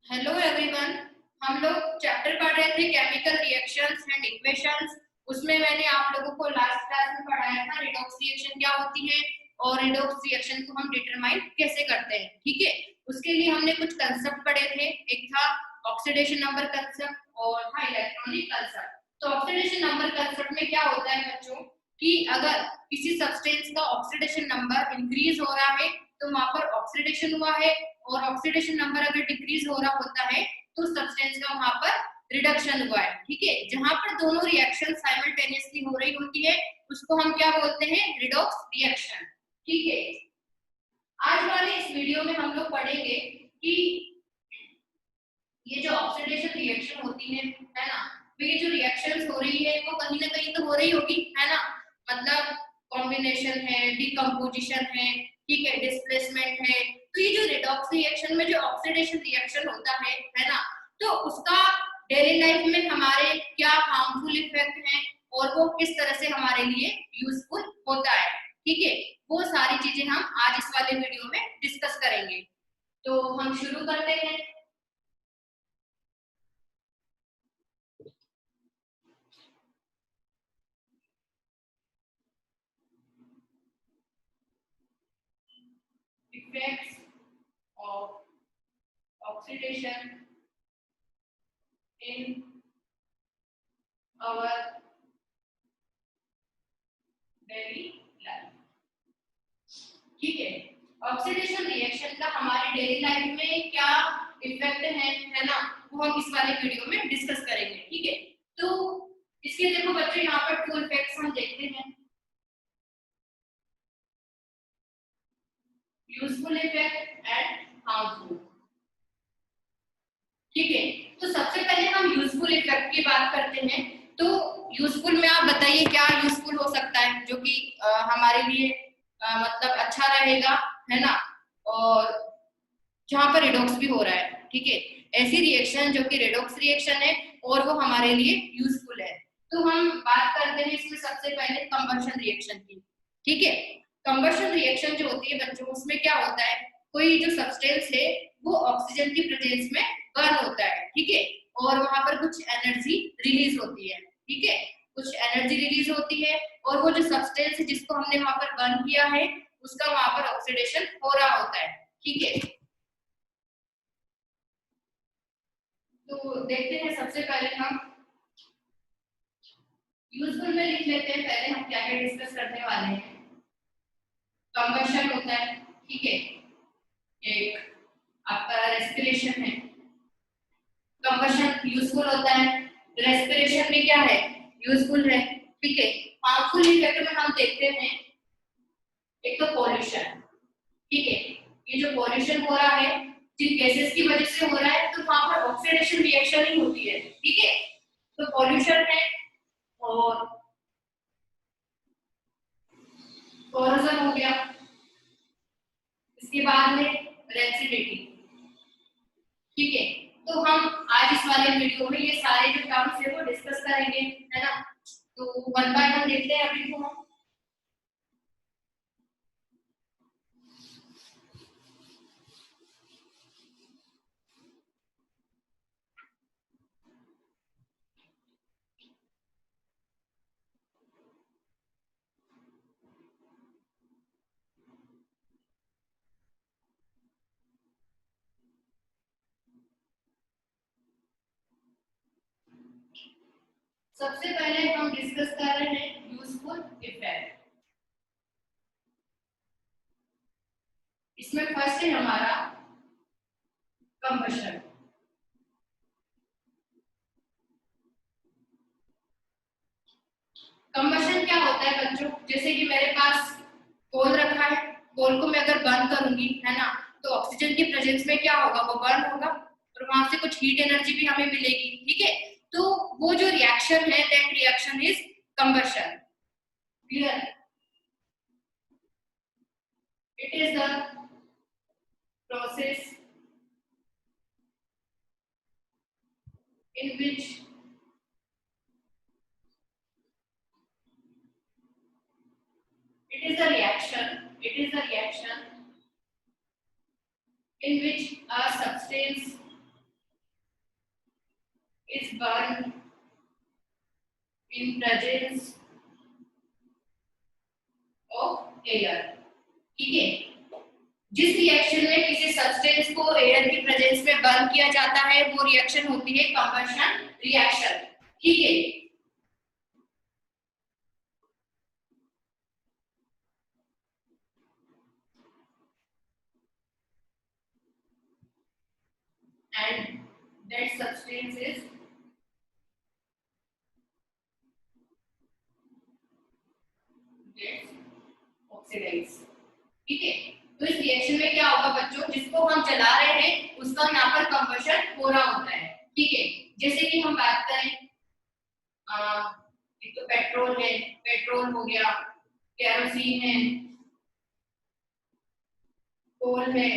Hello everyone. हम लोग chapter पढ़ रहे थे केमिकल रिएक्शंस एंड इक्वेशंस। उसमें मैंने आप लोगों को लास्ट क्लास में पढ़ाया था रिडॉक्स रिएक्शन क्या होती है और रिडॉक्स रिएक्शन को हम डिटरमाइन कैसे करते हैं। ठीक है, उसके लिए हमने कुछ कंसेप्ट पढ़े थे। एक था ऑक्सीडेशन नंबर कंसेप्ट और था इलेक्ट्रॉनिक कंसेप्ट। तो ऑक्सीडेशन नंबर कंसेप्ट में क्या होता है बच्चों कि अगर किसी सब्सटेंस का ऑक्सीडेशन नंबर इंक्रीज हो रहा है तो वहां पर ऑक्सीडेशन हुआ है, और ऑक्सीडेशन नंबर अगर डिक्रीज हो रहा होता है तो सब्सटेंस का वहां पर रिडक्शन हुआ है। ठीक है, जहां पर दोनों रिएक्शन साइमल्टेनियसली हो रही होती है उसको हम क्या बोलते हैं, रिडॉक्स रिएक्शन। ठीक है, आज वाले इस वीडियो में हम लोग पढ़ेंगे कि ये जो ऑक्सीडेशन रिएक्शन होती है ना, तो ये जो रिएक्शंस हो रही है वो कहीं ना कहीं तो हो रही होगी, है ना। मतलब कॉम्बिनेशन है, डिकम्पोजिशन है, ठीक है, डिस्प्लेसमेंट है। तो ये जो रिडॉक्स रिएक्शन में जो ऑक्सीडेशन रिएक्शन होता है ना, तो उसका डेली लाइफ में हमारे क्या हार्मफुल इफेक्ट हैं और वो किस तरह से हमारे लिए यूजफुल होता है। ठीक है, वो सारी चीजें हम आज इस वाले वीडियो में डिस्कस करेंगे। तो हम शुरू करते हैं। Effects of oxidation in our daily life। ठीक है, ऑक्सीडेशन रिएक्शन का हमारी डेली लाइफ में क्या इफेक्ट है ना, वो हम इस वाले वीडियो में डिस्कस करेंगे। ठीक है, तो इसके देखो बच्चे यहाँ पर टू इफेक्ट्स हम देखते हैं, यूजफुल इफेक्ट एंड हार्मफुल। ठीक है, तो सबसे पहले हम यूजफुल इफेक्ट की बात करते हैं। तो यूजफुल में आप बताइए क्या यूजफुल हो सकता है जो कि हमारे लिए मतलब अच्छा रहेगा, है ना, और जहां पर रिडॉक्स भी हो रहा है। ठीक है, ऐसी रिएक्शन जो कि रिडॉक्स रिएक्शन है और वो हमारे लिए यूजफुल है। तो हम बात करते हैं इसमें सबसे पहले कंबशन रिएक्शन की। ठीक है, कंबशन रिएक्शन जो होती है बच्चों, उसमें क्या होता है, कोई जो सब्सटेंस है वो ऑक्सीजन की प्रेजेंस में बर्न होता है। ठीक है, और वहां पर कुछ एनर्जी रिलीज होती है। ठीक है, कुछ एनर्जी रिलीज होती है और वो जो सब्सटेंस है जिसको हमने वहां पर बर्न किया है उसका वहां पर ऑक्सीडेशन हो रहा होता है। ठीक है, तो देखते हैं सबसे पहले हम यूजफुल में लिख लेते हैं, पहले हम क्या क्या डिस्कस करने वाले हैं। कंबशन होता है, ठीक है, एक आपका रेस्पिरेशन है। कंबशन यूजफुल होता है, रेस्पिरेशन में क्या है, यूजफुल है। ठीक है, हार्मफुल इफेक्ट में हम देखते हैं एक तो पॉल्यूशन। ठीक है, ये जो पॉल्यूशन हो रहा है जिन गैसेस की वजह से हो रहा है तो वहां पर ऑक्सीडेशन रिएक्शन ही होती है। ठीक है, तो पॉल्यूशन है और कोरोजन हो गया। इसके बाद में रेसिडिटी। ठीक है, तो हम आज इस वाले वीडियो में ये सारे जो टर्म्स है वो डिस्कस करेंगे, है ना। तो वन बाय वन देखते हैं अभी को हम। सबसे पहले हम डिस्कस कर रहे हैं यूजफुल इफेक्ट। इसमें फर्स्ट है हमारा कंबशन। कंबशन क्या होता है बच्चों, जैसे कि मेरे पास कोल रखा है, कोल को मैं अगर बर्न करूंगी, है ना, तो ऑक्सीजन की प्रेजेंस में क्या होगा, वो बर्न होगा और वहां से कुछ हीट एनर्जी भी हमें मिलेगी। ठीक है, तो वो जो रिएक्शन है that reaction is combustion. Clear, it is the process in which it is a reaction in which a substance is burned in presence of air। ठीक है, जिस रिएक्शन में किसी सब्सटेंस को एयर की प्रेजेंस में बर्न किया जाता है वो रिएक्शन होती है कंबशन रिएक्शन। ठीक है, and that substance is gets oxidized। ठीक है, तो इस रिएक्शन में क्या होगा बच्चों, जिसको हम जला रहे हैं उसका यहाँ पर कंबशन हो रहा होता है। ठीक है, जैसे कि हम बात करें एक तो पेट्रोल है, पेट्रोल हो गया, केरोसिन है, कोल है,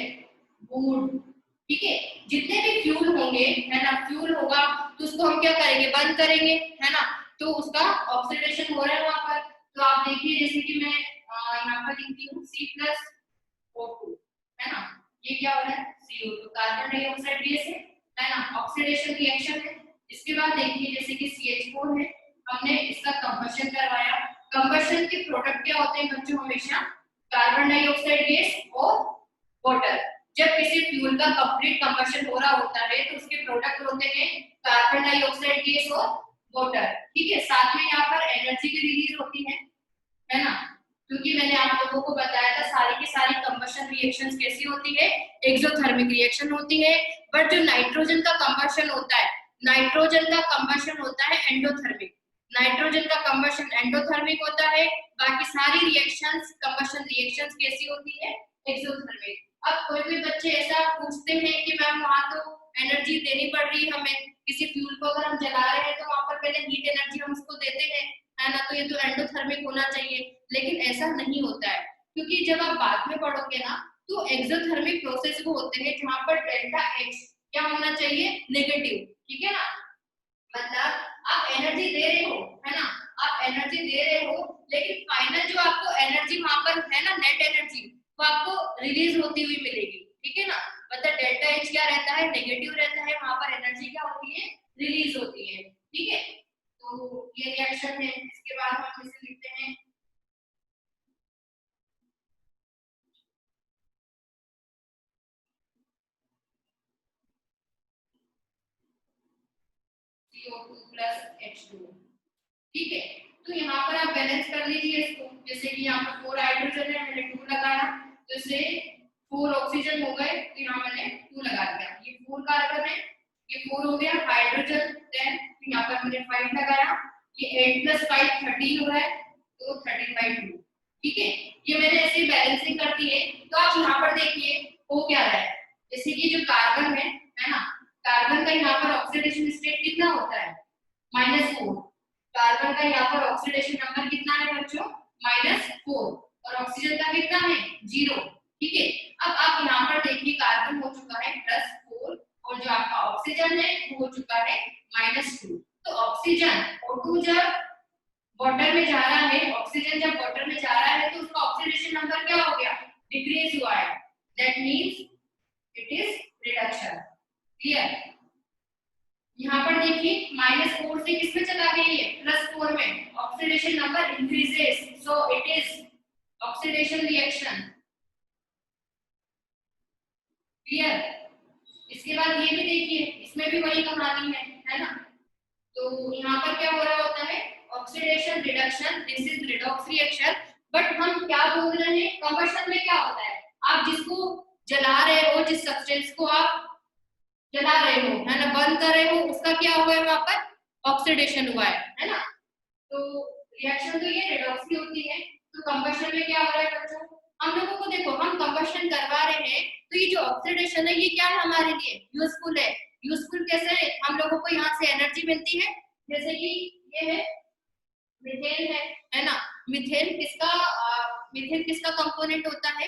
वुड। ठीक है, जितने भी फ्यूल होंगे है ना, फ्यूल होगा तो उसको हम क्या करेंगे, बंद करेंगे है ना, तो उसका ऑक्सीडेशन हो रहा है वहां पर। तो आप देखिए जैसे कि मैं यहाँ पर लिखती हूँ C+O2 है ना, ये क्या हो रहा है CO2 कार्बन डाइऑक्साइड गैस है ना, ऑक्सीडेशन रिएक्शन है। इसके बाद देखिए जैसे कि CH4 है, हमने इसका कंबशन करवाया। कंबशन के प्रोडक्ट क्या होते हैं बच्चों, हमेशा कार्बन डाइऑक्साइड गैस और वाटर। जब किसी फ्यूल का कंप्लीट कंबशन हो रहा होता है तो उसके प्रोडक्ट होते हैं कार्बन डाइऑक्साइड गैस और वाटर। ठीक है, साथ में यहाँ पर एनर्जी भी रिलीज होती है ना, क्योंकि मैंने आप लोगों को बताया था सारी की सारी कंबशन रिएक्शंस कैसी होती है, एक्सोथर्मिक रिएक्शन होती है। बट जो नाइट्रोजन का कंबशन होता है, नाइट्रोजन का कंबशन होता है एंडोथर्मिक। नाइट्रोजन का कंबशन एंडोथर्मिक होता है, बाकी सारी रिएक्शंस कंबशन रिएक्शंस कैसी होती है, एक्सोथर्मिक। अब कोई कोई बच्चे ऐसा पूछते हैं कि मैम वहां तो एनर्जी देनी पड़ रही है हमें, किसी फ्यूल को अगर हम जला रहे हैं तो वहां पर पहले हीट एनर्जी हम उसको देते हैं है ना, तो ये तो एंडोथर्मिक होना चाहिए। लेकिन ऐसा नहीं होता है, क्योंकि जब आप बाद में पढ़ोगे ना तो एक्सोथर्मिक प्रोसेस वो होते हैं जहां पर डेल्टा H क्या होना चाहिए, नेगेटिव। ठीक है ना, मतलब आप एनर्जी दे रहे हो है ना, आप एनर्जी दे रहे हो लेकिन फाइनल जो आपको एनर्जी वहां पर है ना, नेट एनर्जी वो आपको रिलीज होती हुई मिलेगी। ठीक है ना, मतलब डेल्टा H क्या रहता है, नेगेटिव रहता है, वहां पर एनर्जी क्या होती है, रिलीज होती है। ठीक है, तो ये रिएक्शन है। इसके बाद हम इसे लिखते हैं CO2 प्लस H2। ठीक है, तो यहाँ पर आप बैलेंस कर लीजिए इसको, जैसे कि यहाँ पर 4 हाइड्रोजन है, मैंने 2 लगाया तो इससे 4 ऑक्सीजन हो गए, तो यहाँ मैंने 2 लगा दिया। ये 4 कार्बन है, ये 4 हो गया हाइड्रोजन, देन यहाँ पर मैंने 5 लगाया, ये 8 प्लस 5 13 हो रहा है, तो 13/2। ठीक है, ये मैंने ऐसे बैलेंसिंग कर दी है। तो आप यहाँ पर देखिए हो क्या रहा है, जैसे कि जो कार्बन है ना, कार्बन का यहाँ पर ऑक्सीडेशन स्टेट कितना होता है, -4। कार्बन का यहाँ पर ऑक्सीडेशन नंबर कितना है बच्चों, -4, और ऑक्सीजन का कितना है, 0। ठीक है, अब आप यहाँ पर देखिए कार्बन हो चुका है +4 और जो आपका ऑक्सीजन है वो हो चुका है -2। तो ऑक्सीजन O2 जब वाटर में जा रहा है, ऑक्सीजन जब वाटर में जा रहा है तो उसका ऑक्सीडेशन नंबर क्या हो गया, डिक्रीज हुआ है। That means it is reduction. Clear, यहाँ पर देखिए -4 से किसमें चला गया, ये +4 में, oxidation number increases, so it is oxidation reaction. Clear, इसके बाद ये भी देखिए, इसमें भी वही कहानी है ना। तो यहाँ पर क्या हो रहा होता है, oxidation reduction, this is redox reaction. But हम क्या बोल रहे हैं, कंबशन में क्या होता है, आप जिसको जला रहे हो, जिस सब्सटेंस को आप जला रहे हो है ना, बर्न कर रहे हो, उसका क्या हुआ है, वहां पर ऑक्सीडेशन हुआ है ना। तो रिएक्शन तो ये रिडॉक्स की होती है। तो कंबशन में क्या हो रहा है बच्चों, हम लोगों को देखो, हम कंबशन करवा रहे हैं तो ये जो ऑक्सीडेशन है ये क्या है, हमारे लिए यूजफुल है। यूजफुल कैसे है, हम लोगों को यहाँ से एनर्जी मिलती है, जैसे कि ये है मीथेन है ना। मीथेन किसका कंपोनेंट होता है,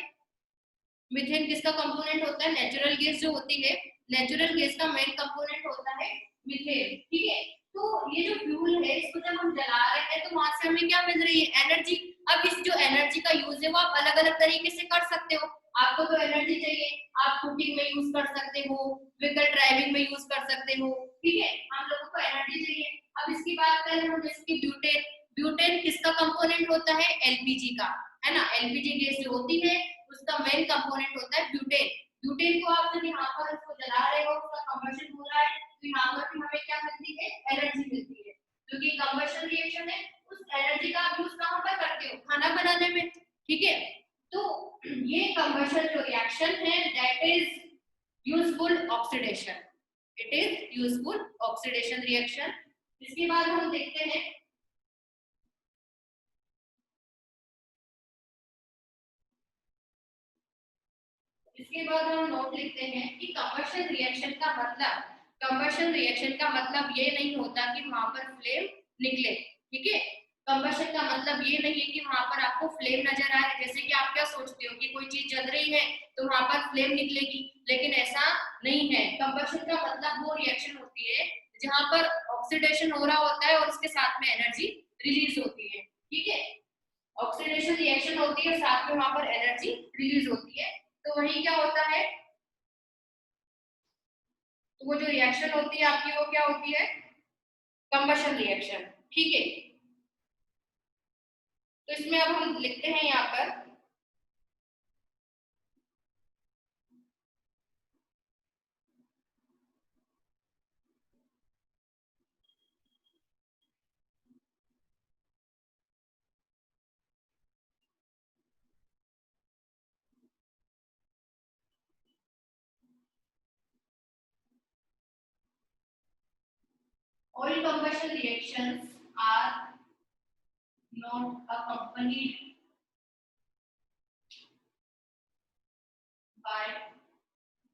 मीथेन किसका कंपोनेंट होता है, नेचुरल गैस जो होती है, नेचुरल गैस का मेन कंपोनेंट होता है मीथेन। ठीक है, तो ये जो फ्यूल है इसको जब हम जला रहे हैं तो वहां से हमें क्या मिल रही है, एनर्जी। अब इस जो एनर्जी का यूज है वो आप अलग अलग तरीके से कर सकते हो। आपको तो एनर्जी चाहिए, आप कुकिंग में यूज कर सकते हो, व्हीकल ड्राइविंग में यूज कर सकते हो, ठीक है, हम लोगों को एनर्जी चाहिए। अब इसकी बात करें हम, जैसे कि ब्यूटेन, ब्यूटेन किसका कंपोनेंट होता है? एलपीजी का, है ना। एलपीजी गैस जो होती है उसका मेन कंपोनेंट होता है ब्यूटेन। ब्यूटेन को आप जब यहाँ पर इसको जला रहे हो, उसका कंबशन हो रहा है, तो यहाँ पर भी हमें क्या मिलती है? एनर्जी मिलती है, क्योंकि कंबशन रिएक्शन है। उस एनर्जी का आप यूज कहाँ पर करते हो? खाना बनाने में, ठीक है। तो ये कंबशन जो रिएक्शन है that is useful oxidation, it is useful oxidation reaction. इसके बाद हम देखते हैं इसके बाद हम नोट लिखते हैं कि कंबशन रिएक्शन का मतलब, कंबशन रिएक्शन का मतलब ये नहीं होता कि वहां पर फ्लेम निकले, ठीक है। कंबशन का मतलब ये नहीं है कि वहां पर आपको फ्लेम नजर आ रहा है। जैसे कि आप क्या सोचते हो कि कोई चीज जल रही है तो वहां पर फ्लेम निकलेगी, लेकिन ऐसा नहीं है। कंबशन का मतलब वो रिएक्शन होती है जहां पर ऑक्सीडेशन हो रहा होता है और उसके साथ में एनर्जी रिलीज होती है, ठीक है। ऑक्सीडेशन रिएक्शन होती है, साथ में वहां पर एनर्जी रिलीज होती है। तो वही क्या होता है, तो वो जो रिएक्शन होती है आपकी वो क्या होती है? कंबशन रिएक्शन, ठीक है। तो इसमें अब हम लिखते हैं यहाँ पर oil combustion reactions are not accompanied by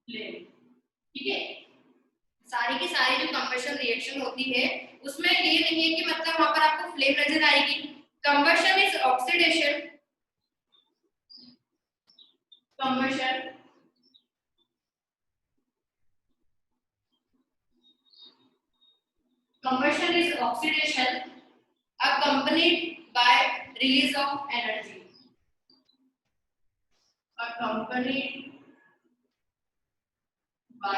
flame, ठीक है। सारी की सारी जो कंबशन रिएक्शन होती है उसमें ये नहीं है कि मतलब वहां पर आपको फ्लेम नजर आएगी। Combustion is oxidation, combustion combustion is oxidation accompanied by release of energy, accompanied by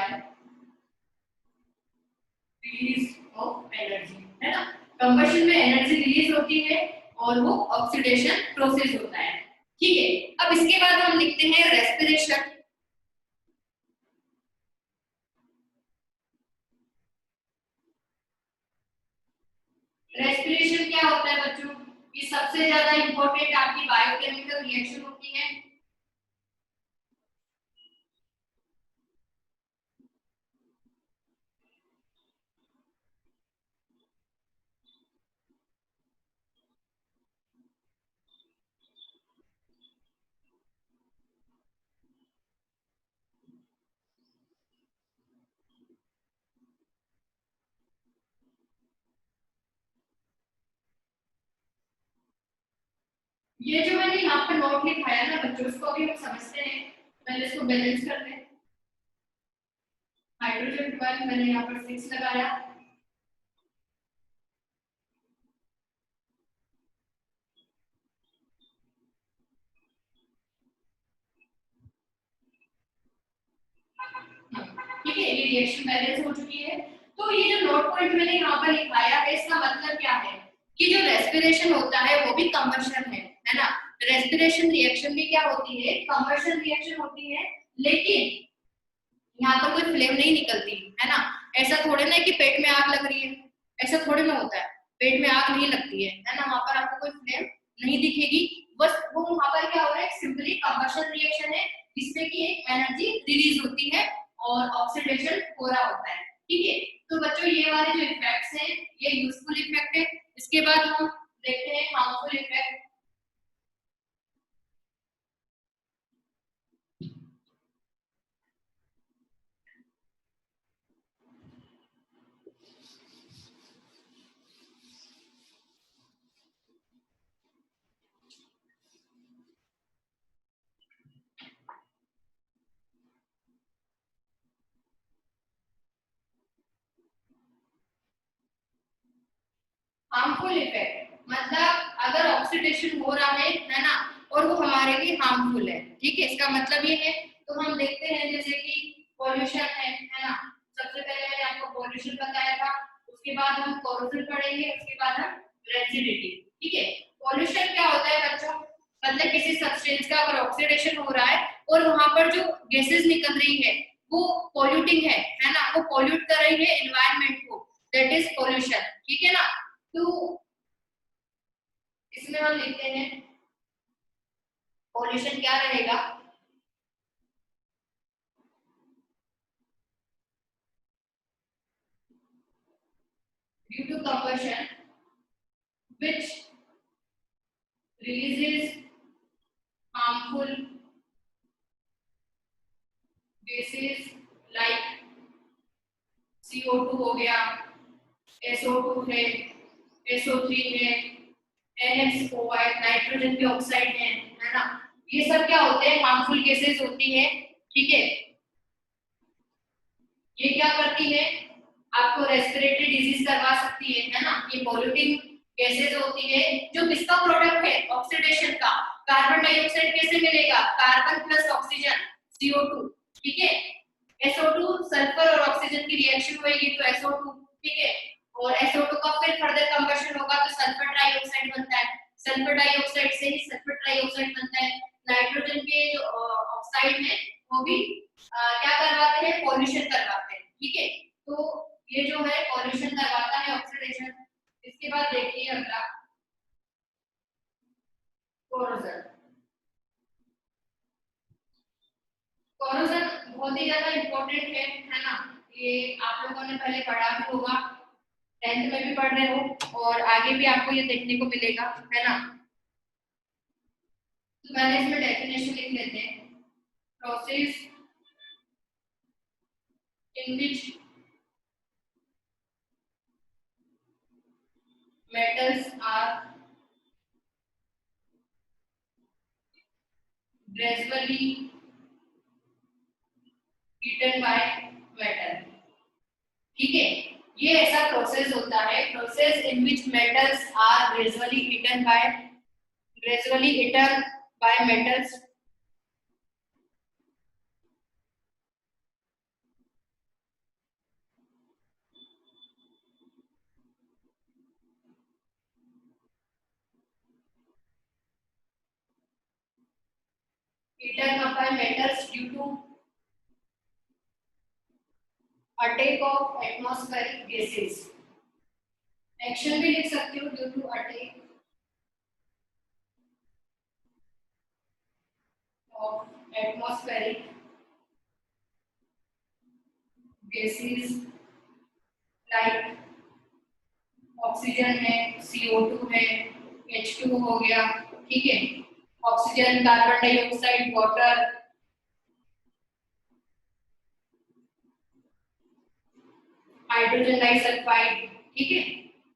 release of energy, है ना। कंबशन में एनर्जी रिलीज होती है और वो ऑक्सीडेशन प्रोसेस होता है, ठीक है। अब इसके बाद हम लिखते हैं रेस्पिरेशन। रेस्पिरेशन क्या होता है बच्चों? ये सबसे ज्यादा इंपॉर्टेंट आपकी बायोकेमिकल रिएक्शन होती है। ये जो मैंने यहाँ पर नोट लिखाया ना बच्चों, इसको अभी हम समझते हैं। पहले इसको बैलेंस करते हैं। हाइड्रोजन 12 मैंने यहाँ पर 6 लगाया, ठीक है। ये रिएक्शन बैलेंस हो चुकी है। तो ये जो नोट पॉइंट मैंने यहाँ पर लिखाया है इसका मतलब क्या है कि जो रेस्पिरेशन होता है वो भी कंबशन है ना। रेस्पिरेशन रिएक्शन भी क्या होती है? कंबशन रिएक्शन होती है, लेकिन यहाँ पर कोई फ्लेम नहीं निकलती, है ना। ऐसा थोड़े ना कि पेट में आग लग रही है, ऐसा थोड़े ना होता है। पेट में आग नहीं लगती है ना। वहां पर आपको कोई फ्लेम नहीं दिखेगी। बस वो वहां पर क्या हो रहा है? सिंपली कंबशन रिएक्शन है जिसमें कि एक एनर्जी रिलीज होती है और ऑक्सीडेशन हो रहा होता है, ठीक है। तो बच्चों ये वाले जो इफेक्ट्स हैं ये यूजफुल इफेक्ट है। इसके बाद हम देखते हैं हार्मफुल इफेक्ट। हार्मफुल इफेक्ट मतलब अगर ऑक्सीडेशन हो रहा है ना, और वो हमारे लिए हार्मफुल है, ठीक है। इसका मतलब ये है। तो हम देखते हैं जैसे कि पॉल्यूशन है ना। सबसे पहले मैंने आपको पॉल्यूशन बताया और वहां पर जो गैसेस निकल रही है वो पॉल्यूटिंग है ना, वो पॉल्यूट कर रही है एनवायरमेंट को, दैट इज पॉल्यूशन। ठीक है ना। तो इसमें हम लिखते हैं पॉल्यूशन क्या रहेगा, due to combustion which releases harmful gases like CO2 हो गया, SO2 है, SO3 है, NH4 है, नाइट्रोजन के ऑक्साइड है ना। ये सब क्या होते हैं, हार्मफुल गैसेस होती है। ठीक है, ये क्या करती है, आपको रेस्पिरेटरी डिजीज करवा सकती है ना। ये पॉल्यूटिंग गैसेस होती है जो किसका प्रोडक्ट है, ऑक्सीडेशन का। कार्बन डाइऑक्साइड कैसे मिलेगा, कार्बन प्लस ऑक्सीजन CO2। ठीक है, SO2 सल्फर और ऑक्सीजन की रिएक्शन होगी तो SO2। ठीक है, और SO2 का फिर फर्दर कंबशन होगा तो सल्फर डाइऑक्साइड बनता है, सल्फर डाइऑक्साइड से ही सल्फर ट्राइऑक्साइड बनता है। नाइट्रोजन के जो ऑक्साइड है वो भी क्या करवाते हैं, पॉल्यूशन करवाते हैं। ठीक है, तो ये जो है पॉल्यूशन करवाता है, ऑक्सीडेशन। इसके बाद देखिए अगला कोरोजन। कोरोजन बहुत ही ज्यादा इंपॉर्टेंट है ना। ये आप लोगों ने पहले पढ़ा भी होगा, 10th में भी पढ़ रहे हो और आगे भी आपको ये देखने को मिलेगा, है ना। तो पहले इसमें डेफिनेशन लिख लेते हैं, process in which metals are gradually eaten by metal। ठीक है, ये ऐसा प्रोसेस होता है, process in which metals are gradually eaten by metals. eaten up by metals due to attack of atmospheric gases। Action भी लिख सकते हो, due to attack of atmospheric gases like oxygen है, CO2 है, H2 हो गया। ठीक है, oxygen, carbon dioxide, water, hydrogen disulphide. ठीक है,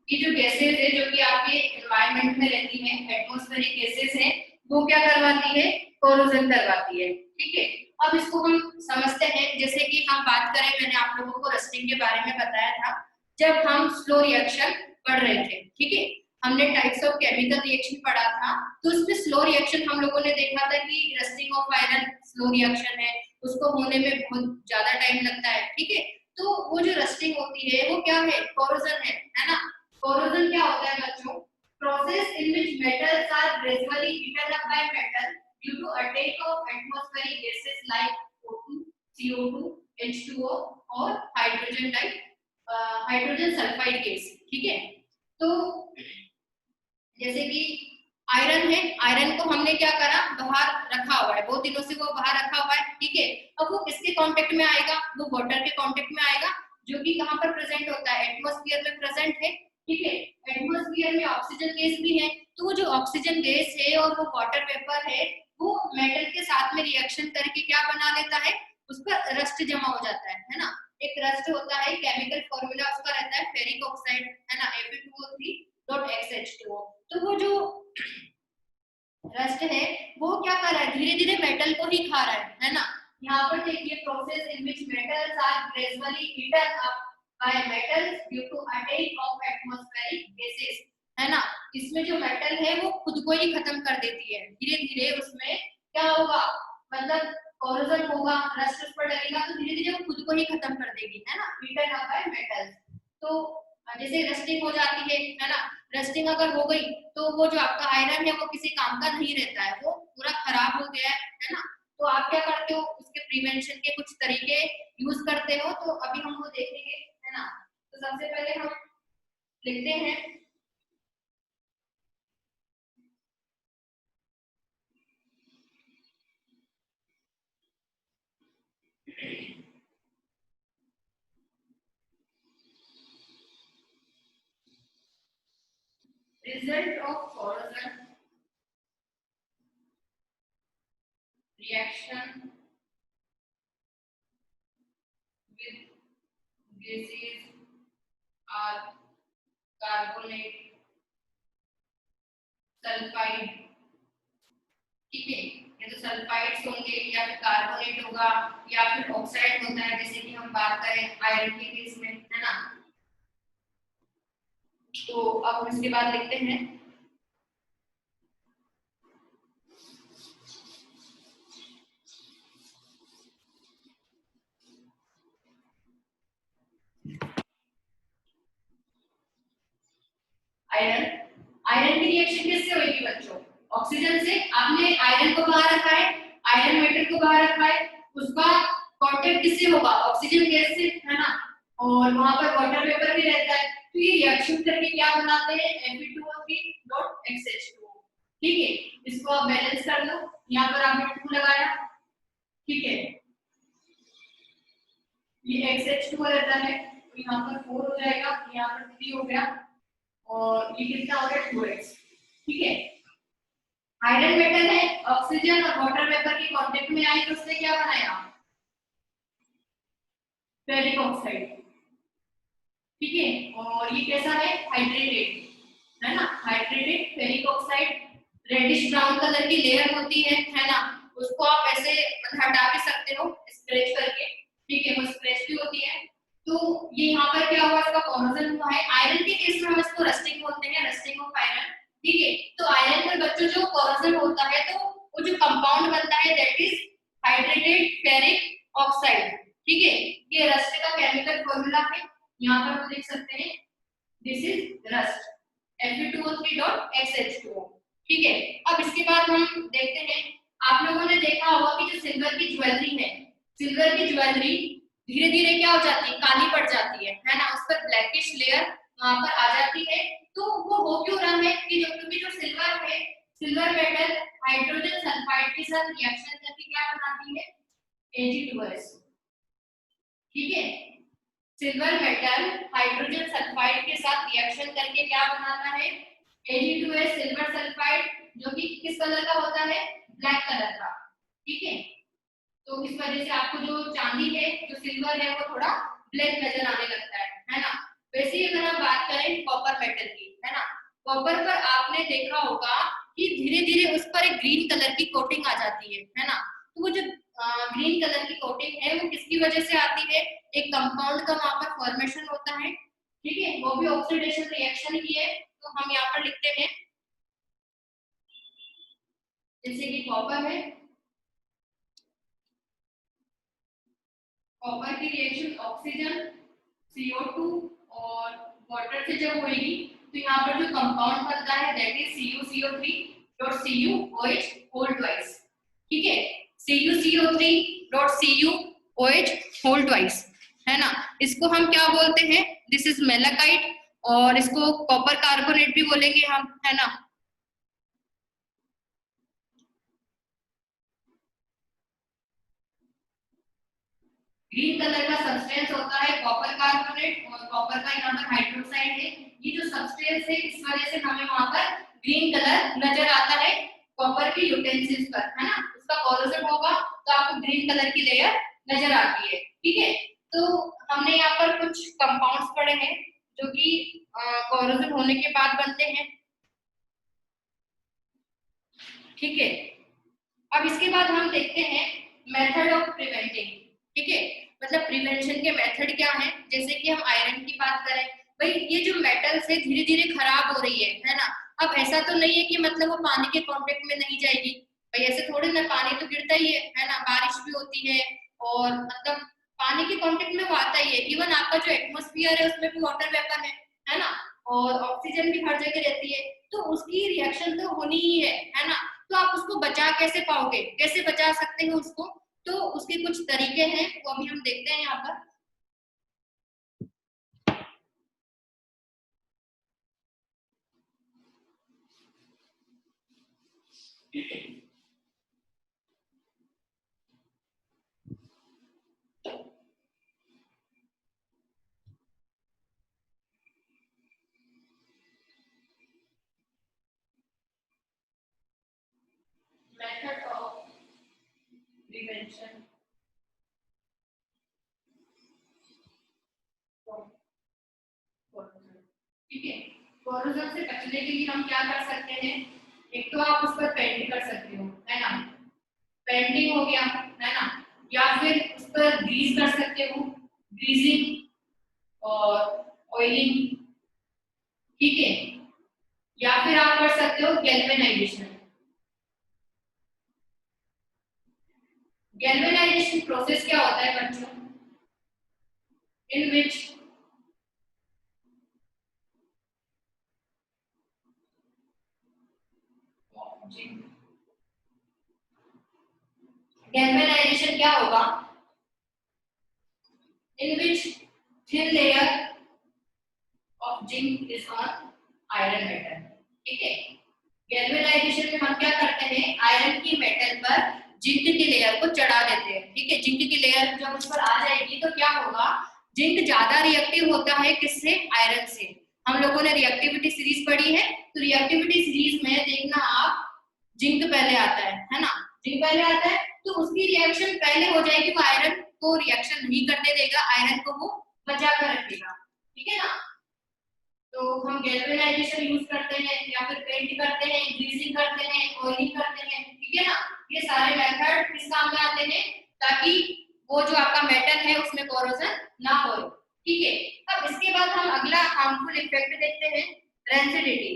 ये जो गैसेस है जो कि आपके एनवायरनमेंट में रहती हैं, एटमॉस्फेरिक गैसेस हैं, वो क्या करवाती है, कोरोजन करवाती है। ठीक है, अब इसको हम समझते हैं। जैसे कि हम बात करें, मैंने आप लोगों को रस्टिंग के बारे में बताया था जब हम स्लो रिएक्शन पढ़ रहे थे। ठीक है, हमने टाइप्स ऑफ केमिकल रिएक्शन पढ़ा था, तो उसमें स्लो रिएक्शन हम लोगों ने देखा था कि rusting of iron slow reaction है, उसको होने में बहुत ज्यादा टाइम लगता है। ठीक है, तो वो जो रस्टिंग होती है वो क्या है, कोरोजन है ना। कोरोजन क्या होता है बच्चों, process in which metals are gradually eaten up by metal due to attack of atmospheric gases like O2, CO2, H2O और हाइड्रोजन सल्फाइड गैस। ठीक है, तो जैसे कि आयरन है, आयरन को हमने क्या करा, बाहर रखा हुआ है, बहुत दिनों से वो बाहर रखा हुआ है। ठीक है, अब वो किसके कांटेक्ट में आएगा, वो वाटर के कांटेक्ट में आएगा, जो कि कहां पर प्रेजेंट होता है, एटमॉस्फेयर में प्रेजेंट है। ठीक है, एटमॉस्फेयर में ऑक्सीजन गैस भी है, तो वो जो ऑक्सीजन गैस है और वो वाटर वेपर है, वो मेटल के साथ में रिएक्शन करके क्या बना लेता है, उस पर रस्ट जमा हो जाता है ना। एक रस्ट होता है, केमिकल फॉर्मूला उसका रहता है फेरिक ऑक्साइड, है ना, Fe2O3.XH2O। तो वो जो रस्ट है वो क्या कर रहा है, धीरे धीरे मेटल को ही खा रहा है ना। यहाँ पर देखिए, process in which metals are gradually eaten up by metals due to attack of atmospheric gases, है ना। इसमें जो मेटल है वो खुद को ही खत्म कर देती है, धीरे धीरे उसमें क्या होगा, मतलब कोरोजन होगा, रस्ट उस पर लगेगा तो धीरे धीरे वो खुद को ही खत्म कर देगी, है ना, ईटन अप बाय मेटल्स। तो जैसे रस्टिंग हो जाती है ना, रस्टिंग अगर हो गई तो वो जो आपका आयरन है वो किसी काम का नहीं रहता है, वो पूरा खराब हो गया है ना। तो आप क्या करते हो, उसके प्रिवेंशन के कुछ तरीके यूज करते हो, तो अभी हम वो देखेंगे, है ना। तो सबसे पहले हम लिखते हैं result of corrosion reaction with gases are carbonate, sulphide, ठीक है। ये तो सल्फाइड्स होंगे या फिर कार्बोनेट होगा या फिर ऑक्साइड होता है, जैसे कि हम बात करें आयरन के केस में, है ना। तो अब हम इसके बाद लिखते हैं आयरन। आयरन की रिएक्शन किससे होगी बच्चों, ऑक्सीजन से। आपने आयरन को बाहर रखा है, आयरन मेटल को बाहर रखा है, उसका कांटेक्ट किससे होगा, ऑक्सीजन गैस से, है ना। और वहां पर वाटर वेपर भी रहता है, तो ये रिएक्शन करके क्या बनाते हैं, Fe2O3.XH2O, ठीक है। इसको आप बैलेंस कर लो, यहाँ पर आपने 2 लगाया, ठीक है। ये XH2 रहता है, तो यहाँ पर 4 हो जाएगा, यहाँ पर 3 हो गया, और ये कितना हो गया 2x, ठीक है। आयरन मेटल है, ऑक्सीजन और वाटर वेपर के कांटेक्ट में आई तो उसने क्या बनाया, फेरिक ऑक्साइड, ठीक है। और ये कैसा है, हाइड्रेटेड, है ना, hydrated ferric oxide. Reddish brown colour की लेयर होती है ना, उसको आप ऐसे हटा भी सकते हो स्क्रैच करके, ठीक है, वो स्क्रैच भी होती है। तो ये यहाँ पर क्या हुआ, इसका कॉरोजन हुआ है। आयरन के केस में हम इसको रस्टिंग बोलते हैं, रस्टिंग ऑफ आयरन, ठीक है। तो आयरन में बच्चों जो कॉरोजन होता है, तो वो जो कंपाउंड बनता है that is hydrated ferric oxide, ठीक है। ये रस्ट का केमिकल फॉर्मूला है, यहाँ पर हम लिख सकते हैं दिस इज रस्ट, Fe2O3.XH2O, ठीक है। अब इसके बाद हम देखते हैं, आप लोगों ने देखा होगा कि जो सिल्वर की ज्वेलरी है, सिल्वर की ज्वेलरी धीरे धीरे क्या हो जाती है, काली पड़ जाती है ना, उस पर ब्लैकिश लेयर वहां पर आ जाती है। तो वो हो क्यों रहा है कि क्योंकि जो सिल्वर है, सिल्वर मेटल हाइड्रोजन सल्फाइड के साथ रिएक्शन करके क्या बनाती है, Ag2S, ठीक है। सिल्वर मेटल हाइड्रोजन सल्फाइड के साथ रिएक्शन करके क्या बनाता है, Ag2S सिल्वर सल्फाइड, जो कि किस कलर का होता है, ब्लैक कलर का, ठीक है। तो इस वजह से आपको जो चांदी है, जो सिल्वर है, वो थोड़ा ब्लैक नजर आने लगता है ना। वैसे ही अगर हम बात करें कॉपर मेटल की, है ना, कॉपर पर आपने देखा होगा कि धीरे धीरे उस पर एक ग्रीन कलर की कोटिंग आ जाती है ना। तो वो जो ग्रीन कलर की कोटिंग है, वो किसकी वजह से आती है, एक कंपाउंड का वहां पर फॉर्मेशन होता है, ठीक है, वो भी ऑक्सीडेशन रिएक्शन ही है। तो हम यहाँ पर लिखते हैं जैसे कि कॉपर है, कॉपर की रिएक्शन ऑक्सीजन CO2 और वाटर से जब होगी, तो यहाँ पर जो कंपाउंड बनता है that is CuCO3.CuOH whole twice, ठीक है, CuCO3.CuOH होल ट्वाइस, है ना। इसको हम क्या बोलते हैं, दिस इज मेलाकाइट, और इसको कॉपर कार्बोनेट भी बोलेंगे हम, है ना। ग्रीन कलर का सब्सटेंस होता है कॉपर कार्बोनेट, और कॉपर का यहाँ पर हाइड्रोक्साइड है। ये जो सब्सटेंस है, इस वजह से हमें वहां पर ग्रीन कलर नजर आता है कॉपर के यूटेंसिल्स पर, है ना। उसका कोरोजन होगा तो आपको ग्रीन कलर की लेयर नजर आती है, ठीक है। तो हमने यहाँ पर कुछ कंपाउंड्स पढ़े हैं जो कि कोरोजन होने के बाद बनते हैं, ठीक है। अब इसके बाद हम देखते हैं मेथड ऑफ प्रिवेंटिंग, ठीक है, मतलब प्रिवेंशन के मेथड क्या है। जैसे कि हम आयरन की बात करें, भाई ये जो मेटल्स है धीरे धीरे खराब हो रही है ना। अब ऐसा तो नहीं है कि मतलब वो पानी के कांटेक्ट में नहीं जाएगी, भाई ऐसे थोड़ी ना, पानी तो गिरता ही है ना, बारिश भी होती है, और मतलब पानी के कांटेक्ट में वो आता ही है। इवन आपका जो एटमोस्फियर है उसमें भी वाटर वेपर है ना, और ऑक्सीजन भी हर जगह रहती है, तो उसकी रिएक्शन तो होनी ही है ना। तो आप उसको बचा कैसे पाओगे, कैसे बचा सकते हो उसको, तो उसके कुछ तरीके हैं वो अभी हम देखते हैं यहाँ पर। मेथड ऑफ प्रिवेंशन, ठीक है। कोरोजन से बचने के लिए हम क्या कर सकते हैं, एक तो आप उस पर पेंटिंग कर सकते हो, है ना, पेंटिंग हो गया, है ना, या फिर उस पर ग्रीस कर सकते हो, ग्रीसिंग और ऑयलिंग, ठीक है, या फिर आप कर सकते हो गैल्वेनाइजेशन। गैल्वेनाइजेशन प्रोसेस क्या होता है बच्चों, इन विच गैल्वेनाइजेशन क्या होगा, in which thin layer of zinc is on iron metal, ठीक है। गैल्वेनाइजेशन में हम क्या करते हैं, आयरन की मेटल पर जिंक की लेयर को चढ़ा देते हैं, ठीक है। जिंक की लेयर जब उस पर आ जाएगी तो क्या होगा, जिंक ज्यादा रिएक्टिव होता है किससे, आयरन से। हम लोगों ने रिएक्टिविटी सीरीज पढ़ी है, तो रिएक्टिविटी सीरीज में देखना आप, जिंक पहले आता है ना, जिंक पहले आता है, तो उसकी रिएक्शन पहले हो जाएगी, वो आयरन को रिएक्शन नहीं करने देगा, आयरन को वो बचा कर रखेगा, ठीक है ना। तो हम गैल्वेनाइजेशन यूज करते हैं, या फिर पेंट करते हैं, ग्रीसिंग करते हैं, ऑयलिंग करते हैं, ठीक है ना। ये सारे मेथड किस काम में आते हैं, ताकि वो जो आपका मेटल है उसमें कोरोजन ना हो, ठीक है। अब इसके बाद हम अगला हार्मफुल इफेक्ट देखते हैं, रेंसिडिटी।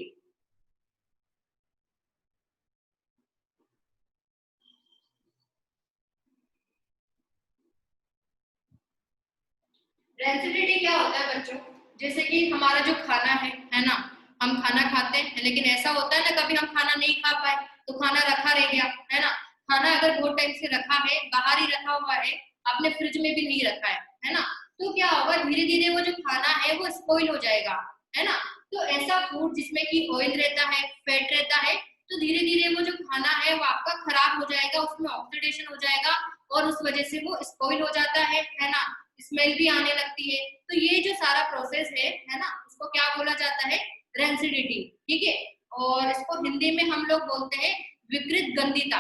रेंसिडिटी क्या होता है बच्चों, जैसे कि हमारा जो खाना है ना, हम खाना खाते हैं, लेकिन ऐसा होता है ना कभी हम खाना नहीं खा पाए, तो खाना रखा रह गया, है ना। खाना अगर बहुत टाइम से रखा है, बाहर ही रखा हुआ है, आपने फ्रिज में भी नहीं रखा है ना, तो क्या होगा, धीरे धीरे वो जो खाना है वो स्पॉइल हो जाएगा, है ना। तो ऐसा फूड जिसमें कि ऑयल रहता है, फैट रहता है, तो धीरे धीरे वो जो खाना है वो आपका खराब हो जाएगा, उसमें ऑक्सीडेशन हो जाएगा, और उस वजह से वो स्पॉइल हो जाता है ना, स्मेल भी आने लगती है। तो ये जो सारा प्रोसेस है ना, उसको क्या बोला जाता है, रेंसिडिटी, ठीक है। और इसको हिंदी में हम लोग बोलते हैं विकृत गंधिता,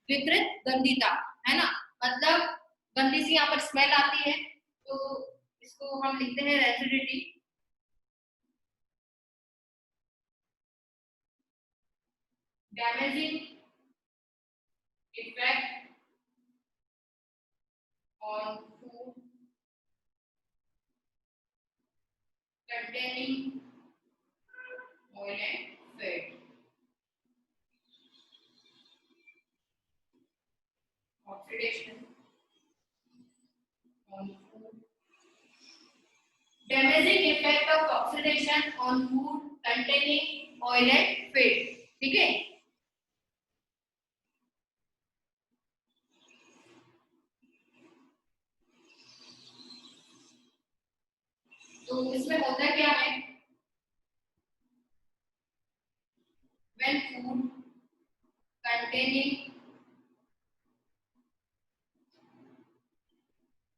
विकृत गंधिता, है ना, मतलब गंदी सी यहाँ पर स्मेल आती है, तो इसको हम लिखते हैं rancidity. Damaging effect on food containing oil and fat, oxidation on food, damaging effect of oxidation on food containing oil and fat, ठीक है। तो इसमें होता क्या है, when food containing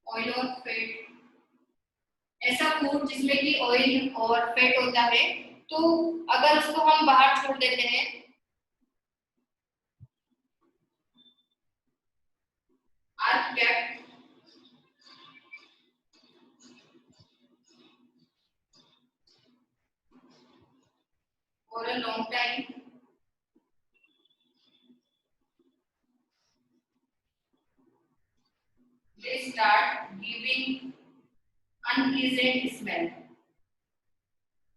oil और फैट, ऐसा फूड जिसमें कि ऑयल और फैट होता है, तो अगर उसको हम बाहर छोड़ देते हैं, are kept for a long time, they start giving unpleasant smell,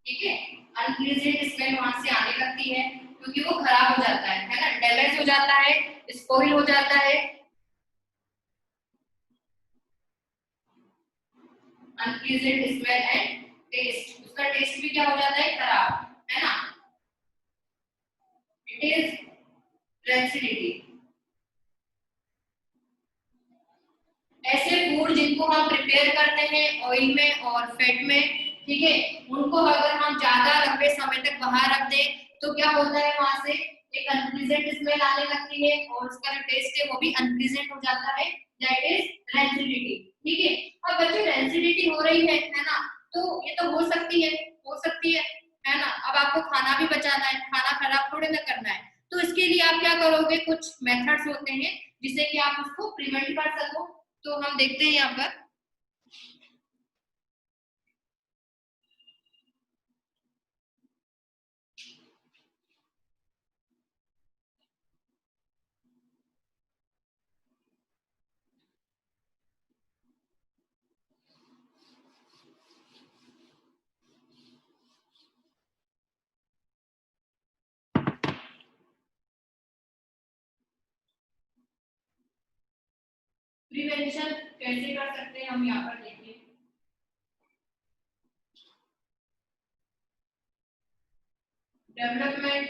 ठीक है। अनप्लीजेंट स्मेल वहां से आने लगती है, क्योंकि वो खराब हो जाता है ना, डैमेज हो जाता है, स्पॉइल हो जाता है। अनप्लीजेंट स्मेल एंड टेस्ट, उसका टेस्ट भी क्या हो जाता है, खराब, है ना। It is rancidity. ऐसे फूड जिनको हम प्रिपेयर करते हैं ऑयल में और फैट में, ठीक है, उनको अगर हम ज्यादा लंबे समय तक बाहर रख दें तो क्या होता है, वहां से एक अनप्लीजेंट स्मेल आने लगती है और उसका जो टेस्ट है वो भी अनप्लीजेंट हो जाता है, दैट इज रेंसिडिटी। ठीक है, अब बच्चों रेंसिडिटी हो रही है ना, तो ये तो हो सकती है, है ना। अब आपको खाना भी बचाना है, खाना खराब थोड़े ना करना है, तो इसके लिए आप क्या करोगे, कुछ मेथड्स होते हैं जिससे कि आप उसको प्रिवेंट कर सको। तो हम देखते हैं यहाँ पर प्रिवेंशन कैसे कर सकते हैं, हम यहाँ पर देखिए development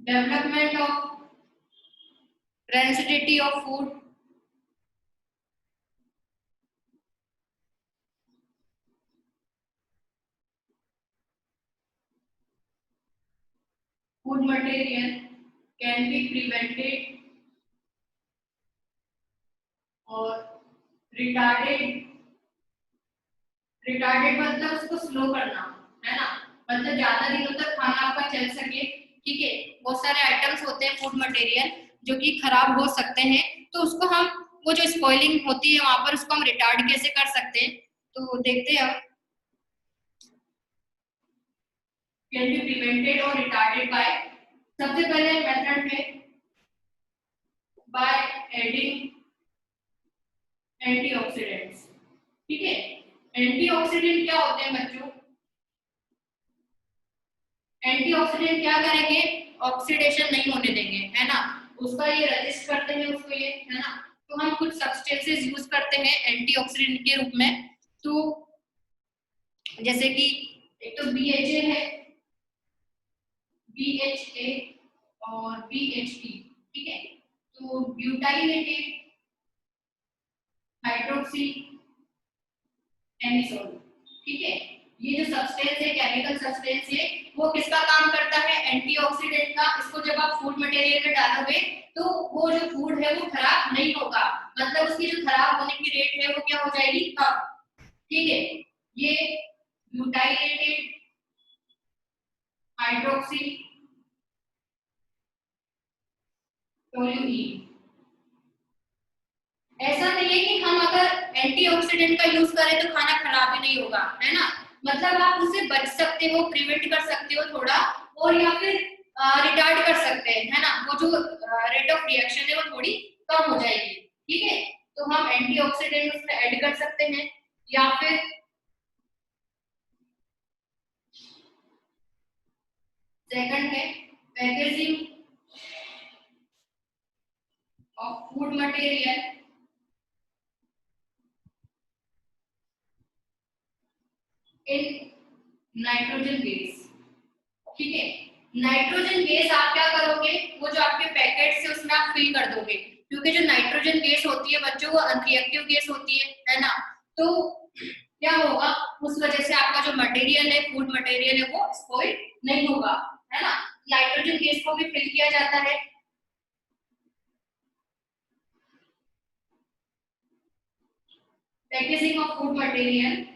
development of rancidity of food, food material can be prevented और रिटार्डेड। रिटार्डेड मतलब उसको स्लो करना, है ना, मतलब ज्यादा दिनों तक खाना आपका चल सके। ठीक है, बहुत सारे आइटम्स होते हैं फूड मटेरियल जो कि खराब हो सकते हैं, तो उसको हम, वो जो स्पॉइलिंग होती है वहां पर, उसको हम रिटार्ड कैसे कर सकते हैं, तो देखते हैं अब। कैन बी प्रिवेंटेड और रिटार्डेड बाय, सबसे पहले मेथड में बाय एडिंग एंटीऑक्सीडेंट्स। ठीक है, एंटीऑक्सीडेंट क्या होते हैं बच्चों, एंटीऑक्सीडेंट क्या करेंगे, ऑक्सीडेशन नहीं होने देंगे, है ना, उसका ये रजिस्ट करते हैं उसको, ये है ना। तो हम कुछ सब्सटेंसेस यूज करते हैं एंटीऑक्सीडेंट के रूप में, तो जैसे कि एक तो BHA है, BHA और BHT, ठीक है, तो ब्यूटाइलेटेड हाइड्रोक्सी एनिसोल। ठीक है, ये जो सब्सटेंस है, केमिकल सब्सटेंस है, वो किसका काम करता है, एंटीऑक्सीडेंट का। इसको जब आप फूड मटेरियल में डालोगे तो वो जो फूड है वो खराब नहीं होगा, मतलब उसकी जो खराब होने की रेट है वो क्या हो जाएगी, कम। ठीक है, ये ब्यूटाइलेटेड हाइड्रोक्सी टोल्यूइन। ऐसा नहीं है कि हम अगर एंटीऑक्सीडेंट का यूज करें तो खाना खराब ही नहीं होगा, है ना, मतलब आप उससे बच सकते हो, प्रिवेंट कर सकते हो थोड़ा, और या फिर रिटार्ड कर सकते हैं, है ना, वो जो रेट ऑफ रिएक्शन है वो थोड़ी कम हो जाएगी। ठीक है, तो हम एंटीऑक्सीडेंट उसमें ऐड कर सकते हैं, या फिर सेकंड है packaging of food material in nitrogen gas. ठीक है, नाइट्रोजन गैस आप क्या करोगे, वो जो आपके पैकेट से उसमें आप फिल कर दोगे, क्योंकि जो नाइट्रोजन गैस होती है बच्चों वो अनरिएक्टिव गैस होती है ना, तो क्या होगा, उस वजह से आपका जो मटेरियल है, फूड मटेरियल है, वो स्पॉइल नहीं होगा, है ना। नाइट्रोजन गैस को भी फिल किया जाता है। Packaging of food material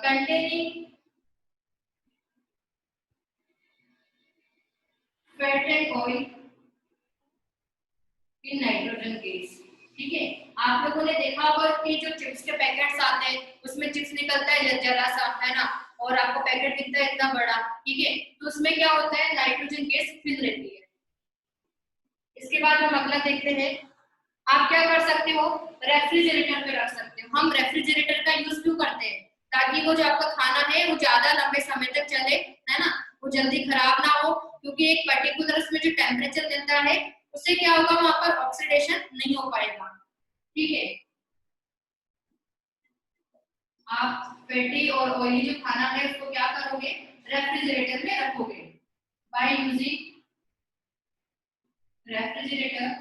containing fat and oil in nitrogen gas. ठीक है, आप लोगों ने देखा होगा कि जो चिप्स के पैकेट्स आते हैं उसमें चिप्स निकलता है जरा सा, है ना, और आपको पैकेट दिखता है इतना बड़ा। ठीक है, तो उसमें क्या होता है, नाइट्रोजन गैस फिल रहती है। इसके बाद हम अगला देखते हैं, आप क्या कर सकते हो, रेफ्रिजरेटर पे रख सकते हो। हम रेफ्रिजरेटर का यूज क्यों करते हैं, ताकि वो जो आपका खाना है वो ज्यादा लंबे समय तक चले, है ना, वो जल्दी खराब ना हो, क्योंकि एक पर्टिकुलर उसमें जो टेम्परेचर मिलता है उससे क्या होगा, वहां पर ऑक्सीडेशन नहीं हो पाएगा। ठीक है, आप फैटी और ऑयली जो खाना है उसको क्या करोगे, रेफ्रिजरेटर में रखोगे बाय यूजिंग रेफ्रिजरेटर,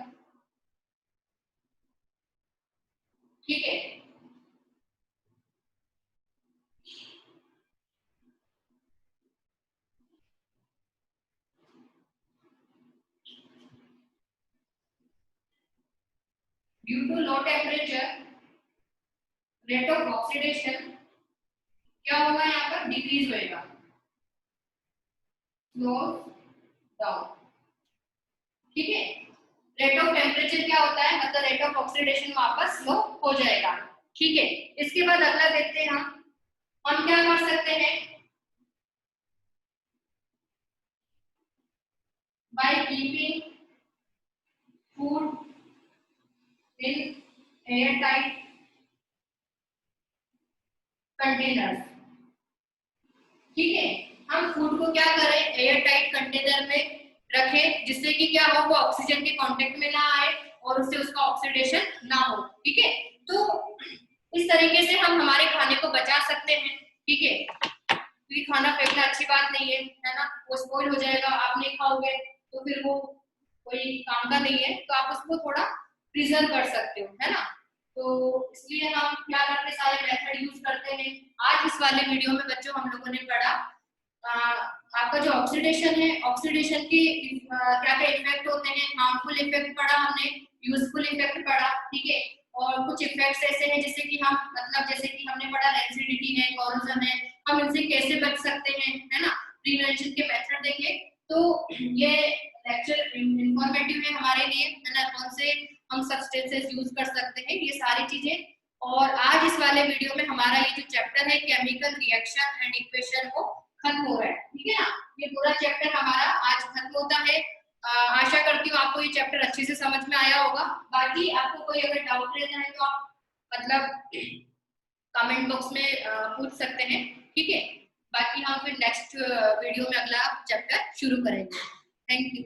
ठीक है। Due to low temperature, rate of oxidation क्या होगा, यहाँ पर डिक्रीज होएगा, स्लो डाउन, ठीक है। रेट ऑफ टेम्परेचर क्या होता है, मतलब रेट ऑफ ऑक्सीडेशन वापस स्लो हो जाएगा, ठीक है। इसके बाद अगला देखते हैं हम क्या कर सकते हैं, by keeping food in air tight containers, ठीक है। हम फूड को क्या करें, एयर टाइट कंटेनर में रखें, जिससे कि क्या हो, वो ऑक्सीजन के कांटेक्ट में ना आए और उससे उसका ऑक्सीडेशन ना हो, ठीक है। तो इस तरीके से हम हमारे खाने को बचा सकते हैं, ठीक है, क्योंकि खाना फेंकना अच्छी बात नहीं है ना, वो स्पॉइल हो जाएगा, आप नहीं खाओगे तो फिर वो कोई काम का नहीं है, तो आप उसको थोड़ा प्रिजर्व कर सकते हो, है ना। तो इसलिए हम क्या करते, सारे मेथड यूज करते हैं। आज इस वाले वीडियो में बच्चों हम लोगों ने पढ़ा आपका जो ऑक्सीडेशन है, ऑक्सीडेशन के क्या क्या इफेक्ट होते हैं, हार्मफुल इफेक्ट पढ़ा हमने, यूजफुल इफेक्ट पढ़ा, ठीक है। और कुछ इफेक्ट्स ऐसे हैं जैसे कि हम मतलब जैसे कि हमने पढ़ा रेसिडिटी है, कोरोजन है, हम इनसे कैसे बच सकते हैं, है ना, प्रिवेंशन के मेथड देखे। तो ये लेक्चर इंफॉर्मेटिव है हमारे लिए, है ना, कौन से हम सब्सटेंसेस यूज कर सकते हैं, ये सारी चीजें। और आज इस वाले वीडियो में हमारा ये जो चैप्टर है केमिकल रिएक्शन एंड इक्वेशन वो खत्म हो रहा है, ठीक है ना। ये पूरा चैप्टर हमारा आज खत्म होता है। आशा करती हूँ आपको ये चैप्टर अच्छे से समझ में आया होगा। बाकी आपको कोई अगर डाउट रहता है तो आप मतलब कमेंट बॉक्स में पूछ सकते हैं, ठीक है। बाकी हम फिर नेक्स्ट वीडियो में अगला चैप्टर शुरू करेंगे। Thank you.